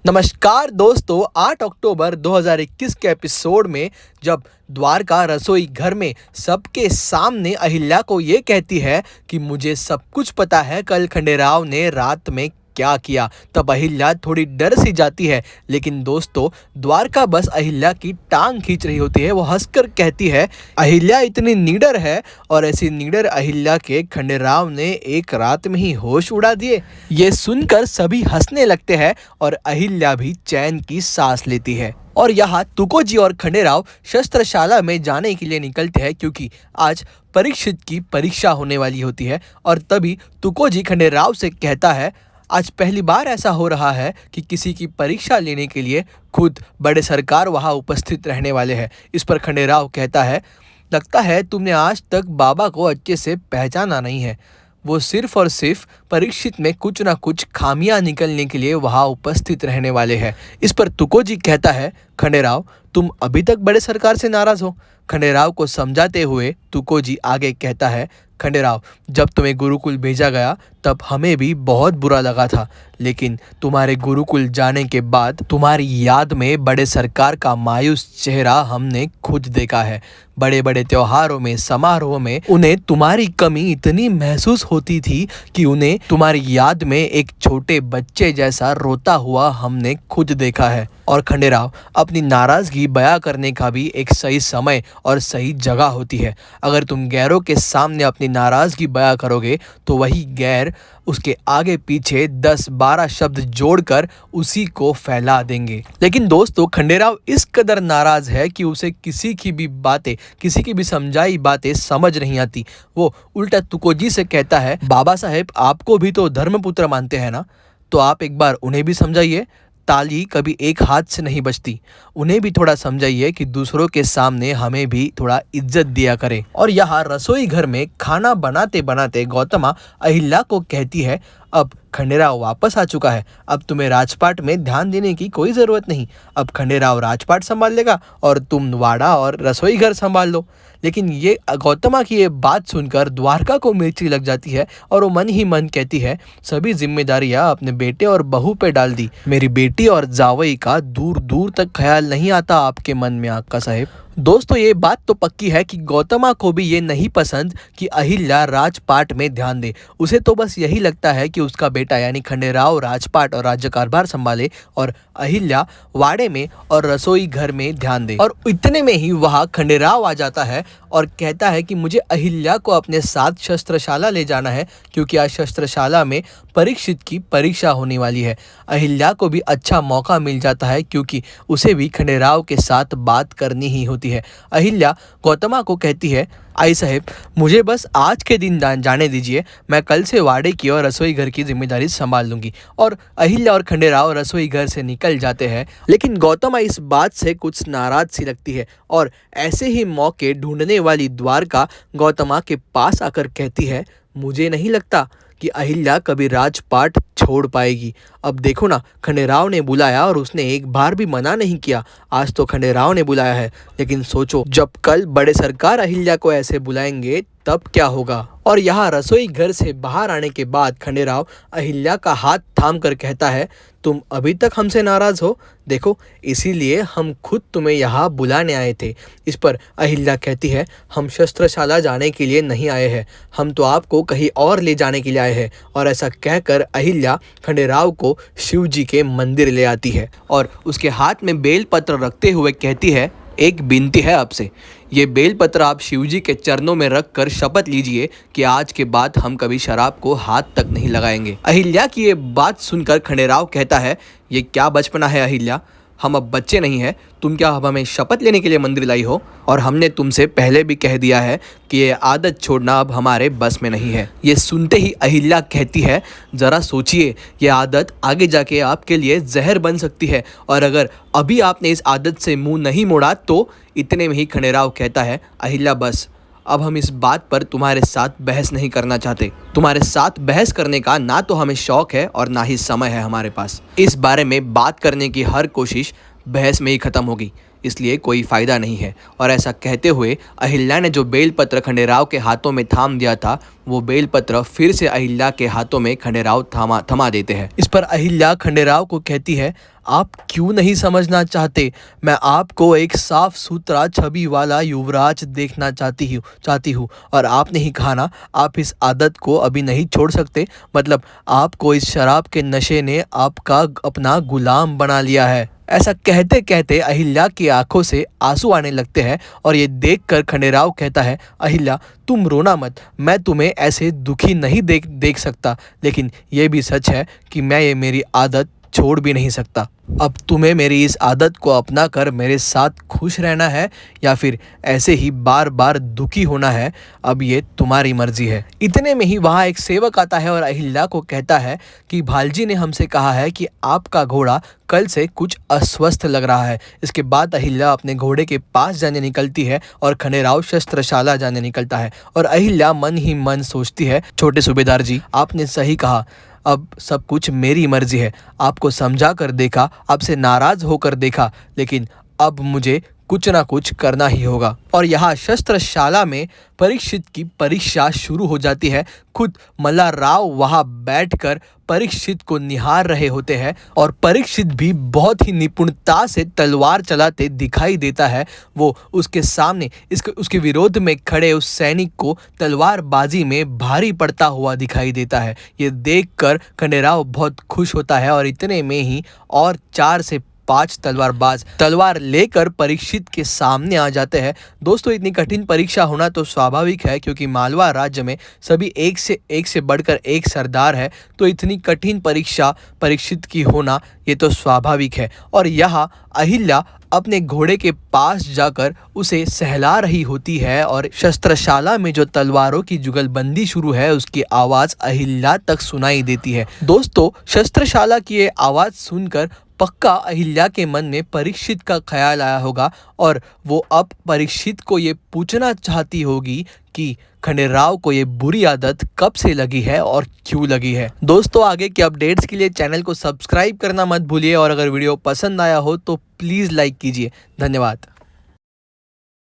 नमस्कार दोस्तों, 8 अक्टूबर 2021 के एपिसोड में जब द्वारका रसोई घर में सबके सामने अहिल्या को ये कहती है कि मुझे सब कुछ पता है कल खंडेराव ने रात में क्या किया, तब अहिल्या थोड़ी डर सी जाती है। लेकिन दोस्तों, द्वारका बस अहिल्या की टांग खींच रही होती है। वो हंसकर कहती है, अहिल्या इतनी निडर है और ऐसी निडर अहिल्या के खंडेराव ने एक रात में ही होश उड़ा दिए। ये सुनकर सभी हंसने लगते हैं और अहिल्या भी चैन की सांस लेती है। और यहाँ तुकोजी और खंडेराव शस्त्रशाला में जाने के लिए निकलते हैं क्योंकि आज परीक्षित की परीक्षा होने वाली होती है। और तभी तुकोजी खंडेराव से कहता है, आज पहली बार ऐसा हो रहा है कि किसी की परीक्षा लेने के लिए खुद बड़े सरकार वहाँ उपस्थित रहने वाले हैं। इस पर खंडेराव कहता है, लगता है तुमने आज तक बाबा को अच्छे से पहचाना नहीं है। वो सिर्फ और सिर्फ परीक्षित में कुछ ना कुछ खामियां निकलने के लिए वहाँ उपस्थित रहने वाले हैं। इस पर तुकोजी कहता है, खंडेराव तुम अभी तक बड़े सरकार से नाराज हो। खंडेराव को समझाते हुए तुकोजी आगे कहता है, खंडेराव जब तुम्हें गुरुकुल भेजा गया तब हमें भी बहुत बुरा लगा था, लेकिन तुम्हारे गुरुकुल जाने के बाद तुम्हारी याद में बड़े सरकार का मायूस चेहरा हमने खुद देखा है। बड़े बड़े त्योहारों में, समारोह में उन्हें तुम्हारी कमी इतनी महसूस होती थी कि उन्हें तुम्हारी याद में एक छोटे बच्चे जैसा रोता हुआ हमने खुद देखा है। और खंडेराव, अपनी नाराज़गी बयां करने का भी एक सही समय और सही जगह होती है। अगर तुम गैरों के सामने अपनी नाराज़गी बयां करोगे तो वही गैर उसके आगे पीछे 10-12 शब्द जोड़कर उसी को फैला देंगे। लेकिन दोस्तों, खंडेराव इस कदर नाराज है कि उसे किसी की भी बातें, किसी की भी समझाई बातें समझ नहीं आती। वो उल्टा तुकोजी से कहता है, बाबा साहेब आपको भी तो धर्मपुत्र मानते हैं ना, तो आप एक बार उन्हें भी समझाइए। ताली कभी एक हाथ से नहीं बजती। उन्हें भी थोड़ा समझाइए कि दूसरों के सामने हमें भी थोड़ा इज्जत दिया करें। और यहाँ रसोई घर में खाना बनाते बनाते गौतमा अहिल्या को कहती है, अब खंडेराव वापस आ चुका है, अब तुम्हें राजपाट में ध्यान देने की कोई ज़रूरत नहीं। अब खंडेराव राजपाट संभाल लेगा और तुम वाड़ा और रसोई घर संभाल लो। लेकिन ये गौतमा की ये बात सुनकर द्वारका को मिर्ची लग जाती है और वो मन ही मन कहती है, सभी जिम्मेदारियां अपने बेटे और बहू पे डाल दी। मेरी बेटी और जावई का दूर दूर तक ख्याल नहीं आता आपके मन में आका साहेब। दोस्तों, ये बात तो पक्की है कि गौतमा को भी ये नहीं पसंद कि अहिल्या राजपाट में ध्यान दे। उसे तो बस यही लगता है कि उसका बेटा यानी खंडेराव राजपाट और राज्य कारभार संभाले और अहिल्या वाड़े में और रसोई घर में ध्यान दे। और इतने में ही वहाँ खंडेराव आ जाता है और कहता है कि मुझे अहिल्या को अपने साथ शस्त्रशाला ले जाना है क्योंकि आज शस्त्रशाला में परीक्षित की परीक्षा होने वाली है। अहिल्या को भी अच्छा मौका मिल जाता है क्योंकि उसे भी खंडेराव के साथ बात करनी ही होती है। अहिल्या गौतमा को कहती है, आई साहेब मुझे बस आज के दिन जाने दीजिए, मैं कल से वाड़े की और रसोई घर की जिम्मेदारी संभाल लूंगी। और अहिल्या और खंडेराव रसोई घर से निकल जाते हैं। लेकिन गौतमा इस बात से कुछ नाराज सी लगती है और ऐसे ही मौके ढूंढने वाली द्वारका गौतमा के पास आकर कहती है, मुझे नहीं लगता कि अहिल्या कभी राजपाट छोड़ पाएगी। अब देखो ना, खंडेराव ने बुलाया और उसने एक बार भी मना नहीं किया। आज तो खंडेराव ने बुलाया है, लेकिन सोचो जब कल बड़े सरकार अहिल्या को ऐसे बुलाएंगे तब क्या होगा। और यहाँ रसोई घर से बाहर आने के बाद खंडेराव अहिल्या का हाथ थाम कर कहता है, तुम अभी तक हमसे नाराज हो, देखो इसीलिए हम खुद तुम्हें यहाँ बुलाने आए थे। इस पर अहिल्या कहती है, हम शस्त्रशाला जाने के लिए नहीं आए हैं, हम तो आपको कहीं और ले जाने के लिए आए हैं। और ऐसा कहकर अहिल्या खंडेराव को शिव जी के मंदिर ले आती है और उसके हाथ में बेलपत्र रखते हुए कहती है, एक विनती है आपसे, ये बेलपत्र आप शिवजी के चरणों में रखकर शपथ लीजिए कि आज के बाद हम कभी शराब को हाथ तक नहीं लगाएंगे। अहिल्या की ये बात सुनकर खंडेराव कहता है, ये क्या बचपना है अहिल्या, हम अब बच्चे नहीं हैं, तुम क्या अब हमें शपथ लेने के लिए मंदिर लाई हो। और हमने तुमसे पहले भी कह दिया है कि ये आदत छोड़ना अब हमारे बस में नहीं है। ये सुनते ही अहिल्या कहती है, ज़रा सोचिए, ये आदत आगे जाके आपके लिए जहर बन सकती है और अगर अभी आपने इस आदत से मुंह नहीं मोड़ा तो। इतने में ही खंडेराव कहता है, अहिल्या बस, अब हम इस बात पर तुम्हारे साथ बहस नहीं करना चाहते। तुम्हारे साथ बहस करने का ना तो हमें शौक है और ना ही समय है हमारे पास। इस बारे में बात करने की हर कोशिश बहस में ही ख़त्म होगी, इसलिए कोई फ़ायदा नहीं है। और ऐसा कहते हुए अहिल्या ने जो बेलपत्र खंडेराव के हाथों में थाम दिया था, वो बेलपत्र फिर से अहिल्या के हाथों में खंडेराव थमा देते हैं। इस पर अहिल्या खंडेराव को कहती है, आप क्यों नहीं समझना चाहते? मैं आपको एक साफ सुथरा छवि वाला युवराज देखना चाहती हूँ और आपने ही कहा ना, आप इस आदत को अभी नहीं छोड़ सकते। मतलब आपको इस शराब के नशे ने आपका अपना गुलाम बना लिया है। ऐसा कहते कहते अहिल्या की आंखों से आंसू आने लगते हैं और ये देखकर खंडेराव कहता है, अहिल्या तुम रोना मत, मैं तुम्हें ऐसे दुखी नहीं देख सकता, लेकिन ये भी सच है कि मैं ये मेरी आदत छोड़ भी नहीं सकता। अब तुम्हें मेरी इस आदत को अपना कर मेरे साथ खुश रहना है या फिर ऐसे ही बार बार दुखी होना है, अब ये तुम्हारी मर्जी है। इतने में ही वहाँ एक सेवक आता है और अहिल्या को कहता है कि भालजी ने हमसे कहा है कि आपका घोड़ा कल से कुछ अस्वस्थ लग रहा है। इसके बाद अहिल्या अपने घोड़े के पास जाने निकलती है और खंडेराव शस्त्रशाला जाने निकलता है और अहिल्या मन ही मन सोचती है, छोटे सूबेदार जी आपने सही कहा, अब सब कुछ मेरी मर्जी है। आपको समझा कर देखा, आपसे नाराज होकर देखा, लेकिन अब मुझे कुछ ना कुछ करना ही होगा। और यहाँ शस्त्रशाला में परीक्षित की परीक्षा शुरू हो जाती है। खुद मल्हारराव वहाँ बैठकर परीक्षित को निहार रहे होते हैं और परीक्षित भी बहुत ही निपुणता से तलवार चलाते दिखाई देता है। वो उसके सामने उसके विरोध में खड़े उस सैनिक को तलवारबाजी में भारी पड़ता हुआ दिखाई देता है। ये देखकर खंडेराव बहुत खुश होता है और इतने में ही और 4 से 5 तलवारबाज तलवार लेकर परीक्षित के सामने आ जाते हैं। दोस्तों इतनी कठिन परीक्षा होना तो स्वाभाविक है, क्योंकि मालवा राज्य में सभी एक से बढ़कर एक सरदार है, तो इतनी कठिन परीक्षा परीक्षित की होना ये तो स्वाभाविक है। और यहाँ अहिल्या अपने घोड़े के पास जाकर उसे सहला रही होती है और शस्त्रशाला में जो तलवारों की जुगलबंदी शुरू है उसकी आवाज़ अहिल्या तक सुनाई देती है। दोस्तों शस्त्रशाला की ये आवाज़ सुनकर पक्का अहिल्या के मन में परीक्षित का ख्याल आया होगा और वो अब परीक्षित को ये पूछना चाहती होगी कि खंडेराव को ये बुरी आदत कब से लगी है और क्यों लगी है। दोस्तों आगे के अपडेट्स के लिए चैनल को सब्सक्राइब करना मत भूलिए और अगर वीडियो पसंद आया हो तो प्लीज़ लाइक कीजिए। धन्यवाद।